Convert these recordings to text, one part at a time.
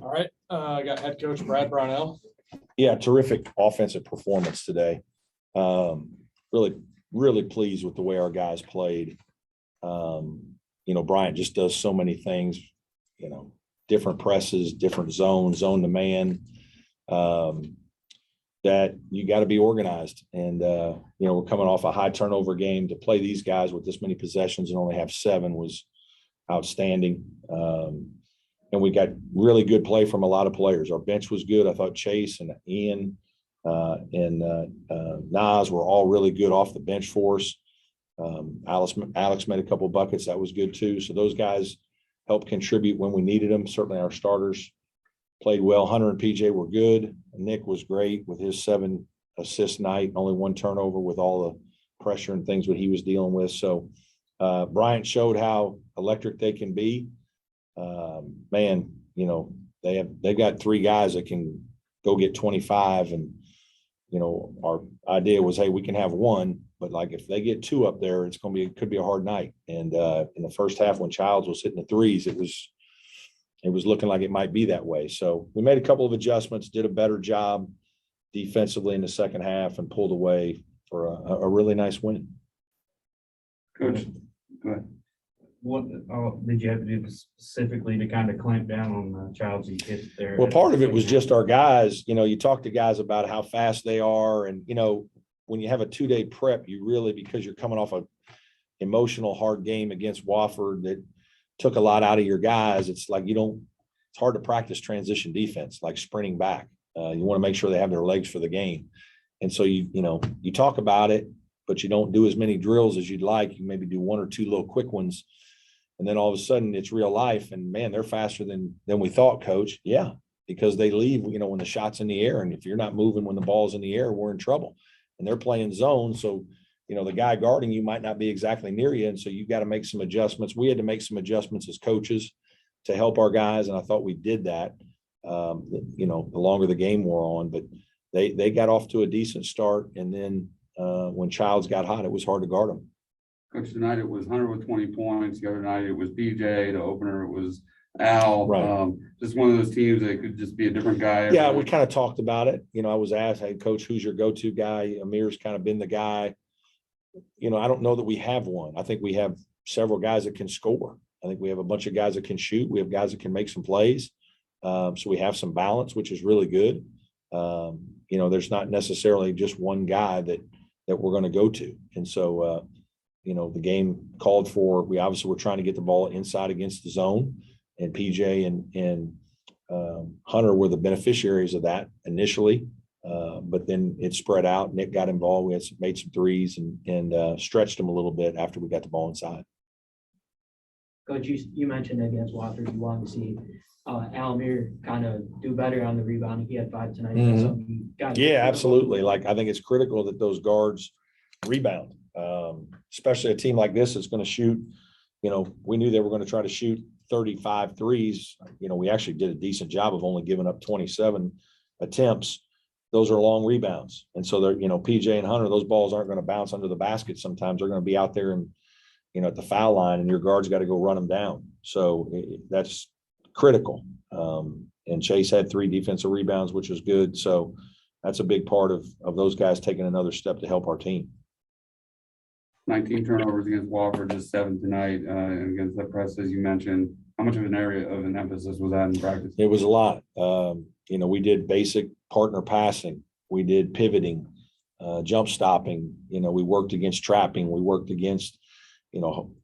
All right. I got head coach Brad Brownell. Yeah, terrific offensive performance today. Really, really pleased with the way our guys played. Bryant just does so many things, different presses, different zones, zone to man, that you got to be organized. And, we're coming off a high turnover game. To play these guys with this many possessions and only have 7 was outstanding. And we got really good play from a lot of players. Our bench was good. I thought Chase and Ian and Nas were all really good off the bench for us. Alex made a couple of buckets. That was good too. So those guys helped contribute when we needed them. Certainly our starters played well. Hunter and PJ were good. Nick was great with his 7 assist night, only 1 turnover with all the pressure and things that he was dealing with. So Bryant showed how electric they can be. They've got 3 guys that can go get 25. And, our idea was, hey, we can have 1, but like if they get 2 up there, it could be a hard night. And in the first half, when Childs was hitting the threes, it was looking like it might be that way. So we made a couple of adjustments, did a better job defensively in the second half, and pulled away for a really nice win. Coach, go ahead. What did you have to do specifically to kind of clamp down on Childs and kids there? Well, part of it was just our guys. You talk to guys about how fast they are. And, when you have a 2-day prep, you really, because you're coming off a emotional, hard game against Wofford that took a lot out of your guys, it's like it's hard to practice transition defense, like sprinting back. You want to make sure they have their legs for the game. And so, you talk about it, but you don't do as many drills as you'd like. You maybe do 1 or 2 little quick ones. And then all of a sudden it's real life, and man, they're faster than we thought, coach. Yeah, because they leave, when the shot's in the air, and if you're not moving when the ball's in the air, we're in trouble. And they're playing zone. So, the guy guarding you might not be exactly near you. And so you got to make some adjustments. We had to make some adjustments as coaches to help our guys. And I thought we did that, the longer the game wore on, but they got off to a decent start. And then when Childs got hot, it was hard to guard them. Coach, tonight it was Hunter with 20 points. The other night it was BJ. The opener it was Al. Right. Just one of those teams that could just be a different guy. Yeah, we kind of talked about it. I was asked, hey, coach, who's your go-to guy? Amir's kind of been the guy. I don't know that we have one. I think we have several guys that can score. I think we have a bunch of guys that can shoot. We have guys that can make some plays. So we have some balance, which is really good. There's not necessarily just one guy that we're going to go to. And so, the game called for, we obviously were trying to get the ball inside against the zone, and PJ and Hunter were the beneficiaries of that initially. But then it spread out. Nick got involved. We made some threes and stretched them a little bit after we got the ball inside. Coach, you mentioned against Wofford, you wanted to see Amir kind of do better on the rebound. He had 5 tonight. Mm-hmm. Yeah, absolutely. Like, I think it's critical that those guards rebound, especially a team like this that's going to shoot. We knew they were going to try to shoot 35 threes. We actually did a decent job of only giving up 27 attempts. Those are long rebounds. And so they're, PJ and Hunter, those balls aren't going to bounce under the basket. Sometimes they're going to be out there and, at the foul line, and your guard's got to go run them down. So that's critical. And Chase had 3 defensive rebounds, which was good. So that's a big part of those guys taking another step to help our team. 19 turnovers against Wofford, just 7 tonight, and against the press, as you mentioned. How much of an area of an emphasis was that in practice? It was a lot. We did basic partner passing. We did pivoting, jump stopping. We worked against trapping. We worked against,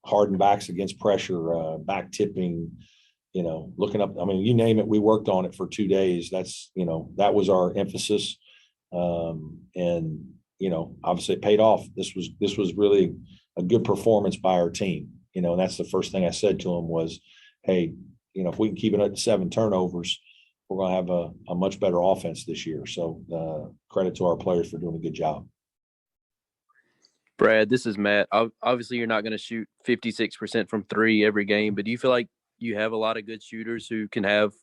hardened backs against pressure, back tipping, looking up. I mean, you name it, we worked on it for 2 days. That's, that was our emphasis. And obviously it paid off. This was really a good performance by our team, and that's the first thing I said to him was, hey, if we can keep it at 7 turnovers, we're going to have a much better offense this year. So credit to our players for doing a good job. Brad, this is Matt. Obviously, you're not going to shoot 56% from 3 every game, but do you feel like you have a lot of good shooters who can have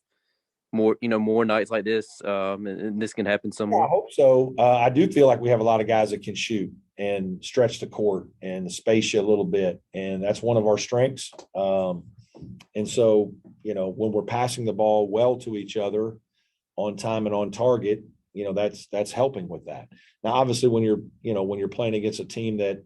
more nights like this, and this can happen somewhere? I hope so. I do feel like we have a lot of guys that can shoot and stretch the court and space you a little bit, and that's one of our strengths. And so, when we're passing the ball well to each other on time and on target, that's helping with that. Now, obviously, when you're playing against a team that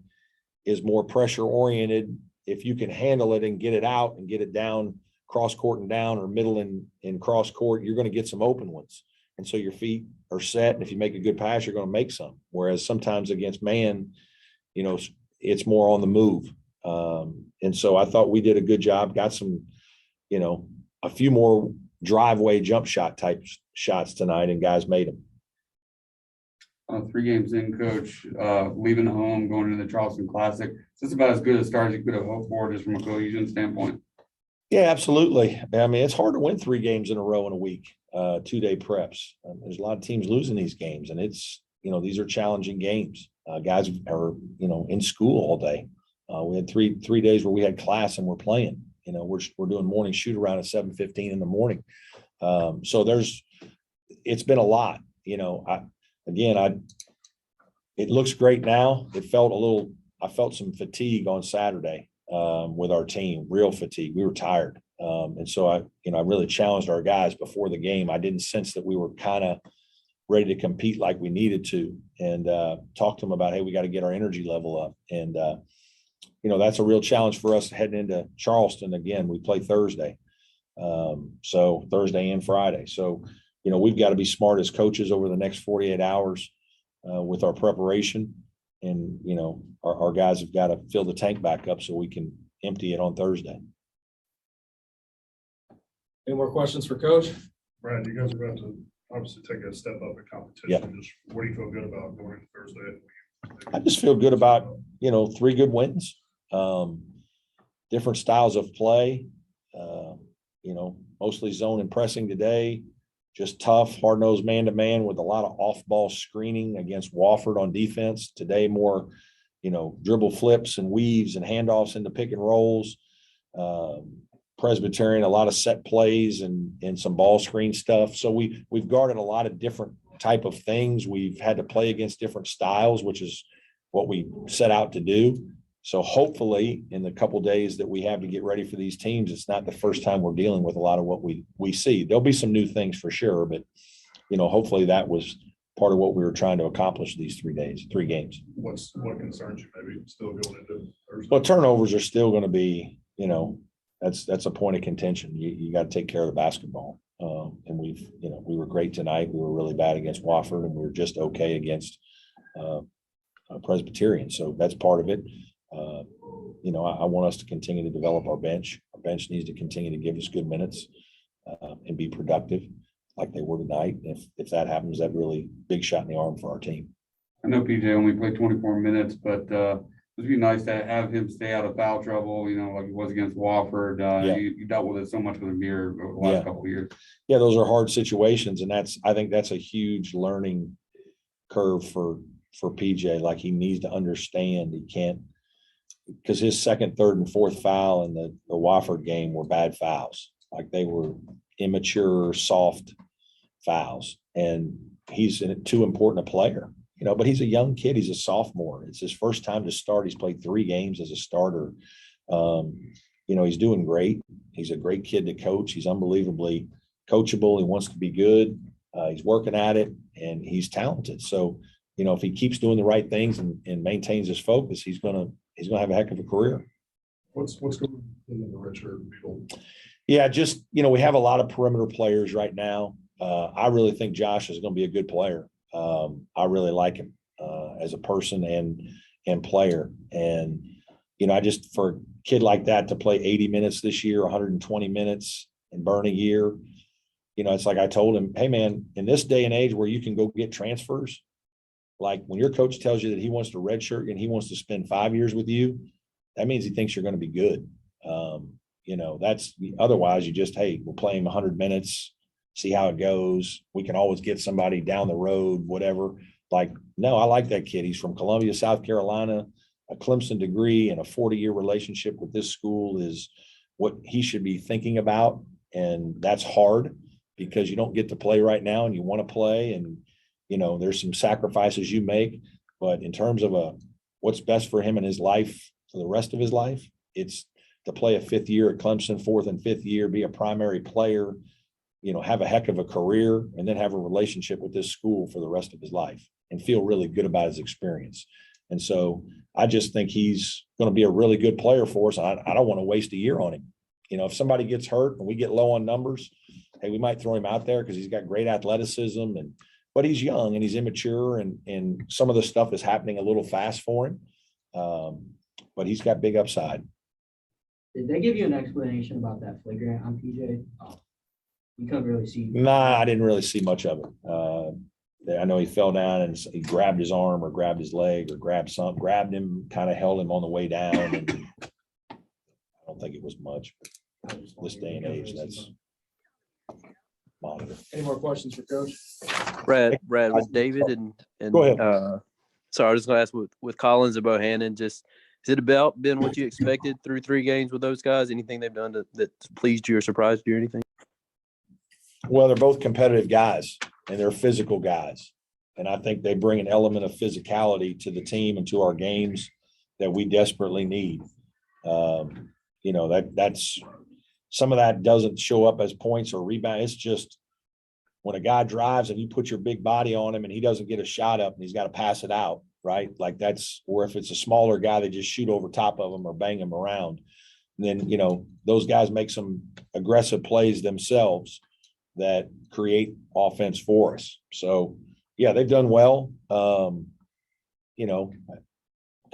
is more pressure oriented, if you can handle it and get it out and get it down cross court and down, or middle and cross court, you're going to get some open ones. And so your feet are set. And if you make a good pass, you're going to make some. Whereas sometimes against man, it's more on the move. And so I thought we did a good job, got some, a few more driveway jump shot type shots tonight, and guys made them. 3 games in, Coach, leaving home, going to the Charleston Classic. Is this about as good a start as you could have hoped for, just from a cohesion standpoint? Yeah, absolutely. I mean, it's hard to win 3 games in a row in a week, 2-day preps. There's a lot of teams losing these games, and it's, these are challenging games. Guys are, in school all day. We had three days where we had class and we're playing. We're doing morning shoot around at 7:15 in the morning. So it's been a lot. It looks great now. I felt some fatigue on Saturday with our team, real fatigue. We were tired. And so I really challenged our guys before the game. I didn't sense that we were kind of ready to compete like we needed to, and talk to them about, hey, we got to get our energy level up. And, that's a real challenge for us heading into Charleston. Again, we play Thursday. So Thursday and Friday. So, we've got to be smart as coaches over the next 48 hours with our preparation. And, our guys have got to fill the tank back up so we can empty it on Thursday. Any more questions for Coach? Brad, you guys are about to obviously take a step up in competition. Yeah. Just what do you feel good about going into Thursday? I just feel good about, 3 good wins, different styles of play, mostly zone and pressing today, just tough, hard-nosed man-to-man with a lot of off-ball screening against Wofford on defense. Today, more, dribble flips and weaves and handoffs into pick and rolls. Presbyterian, a lot of set plays and some ball screen stuff. So we've guarded a lot of different type of things. We've had to play against different styles, which is what we set out to do. So hopefully in the couple of days that we have to get ready for these teams, it's not the first time we're dealing with a lot of what we see. There'll be some new things for sure, but hopefully that was part of what we were trying to accomplish these 3 games. What concerns you maybe still going into Thursday? Well, turnovers are still going to be, that's a point of contention. You got to take care of the basketball. And we were great tonight. We were really bad against Wofford, and we were just okay against Presbyterian. So that's part of it. I want us to continue to develop our bench. Our bench needs to continue to give us good minutes and be productive like they were tonight. If that happens, that really big shot in the arm for our team. I know PJ only played 24 minutes, but it would be nice to have him stay out of foul trouble, like he was against Wofford. Yeah. You dealt with it so much with him here over the last couple of years. Yeah, those are hard situations, and I think that's a huge learning curve for PJ. Like, he needs to understand he can't, because his second, third, and fourth foul in the Wofford game were bad fouls. Like, they were immature, soft fouls, and he's too important a player. But he's a young kid. He's a sophomore. It's his first time to start. He's played 3 games as a starter. He's doing great. He's a great kid to coach. He's unbelievably coachable. He wants to be good. He's working at it, and he's talented. So, if he keeps doing the right things and maintains his focus, he's gonna have a heck of a career. What's going on in the redshirt field? Yeah, just we have a lot of perimeter players right now. I really think Josh is going to be a good player. I really like him as a person and player. And, I just, for a kid like that to play 80 minutes this year, 120 minutes and burn a year, it's like I told him, hey, man, in this day and age where you can go get transfers, like when your coach tells you that he wants to redshirt and he wants to spend 5 years with you, that means he thinks you're going to be good. That's otherwise you just, hey, we'll play him 100 minutes. See how it goes. We can always get somebody down the road, whatever. Like, no, I like that kid. He's from Columbia, South Carolina, a Clemson degree, and a 40-year relationship with this school is what he should be thinking about. And that's hard because you don't get to play right now and you want to play. And, there's some sacrifices you make. But in terms of what's best for him in his life for the rest of his life, it's to play a fifth year at Clemson, fourth and fifth year, be a primary player, have a heck of a career, and then have a relationship with this school for the rest of his life and feel really good about his experience. And so I just think he's going to be a really good player for us. I don't want to waste a year on him. If somebody gets hurt and we get low on numbers, hey, we might throw him out there because he's got great athleticism, but he's young and he's immature, and some of the stuff is happening a little fast for him. But he's got big upside. Did they give you an explanation about that flagrant on PJ? Oh, you couldn't really see. Nah, I didn't really see much of it. I know he fell down and he grabbed his arm or grabbed his leg or grabbed him, kind of held him on the way down. And I don't think it was much. This day and age, that's monitor. Any more questions for Coach? Brad, with David and Go ahead. Sorry, I was just gonna ask with Collins and Bohannon, just has it about been what you expected through 3 games with those guys? Anything they've done that pleased you or surprised you or anything? Well, they're both competitive guys and they're physical guys. And I think they bring an element of physicality to the team and to our games that we desperately need. That's some of that doesn't show up as points or rebound. It's just when a guy drives and you put your big body on him and he doesn't get a shot up and he's got to pass it out, right? Like that's where if it's a smaller guy, they just shoot over top of him or bang him around. And then, those guys make some aggressive plays themselves that create offense for us. So, yeah, they've done well.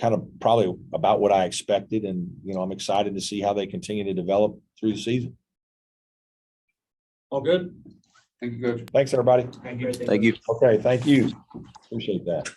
Kind of probably about what I expected. And, I'm excited to see how they continue to develop through the season. All good? Thank you, Coach. Thanks, everybody. Thank you. Okay, thank you. Appreciate that.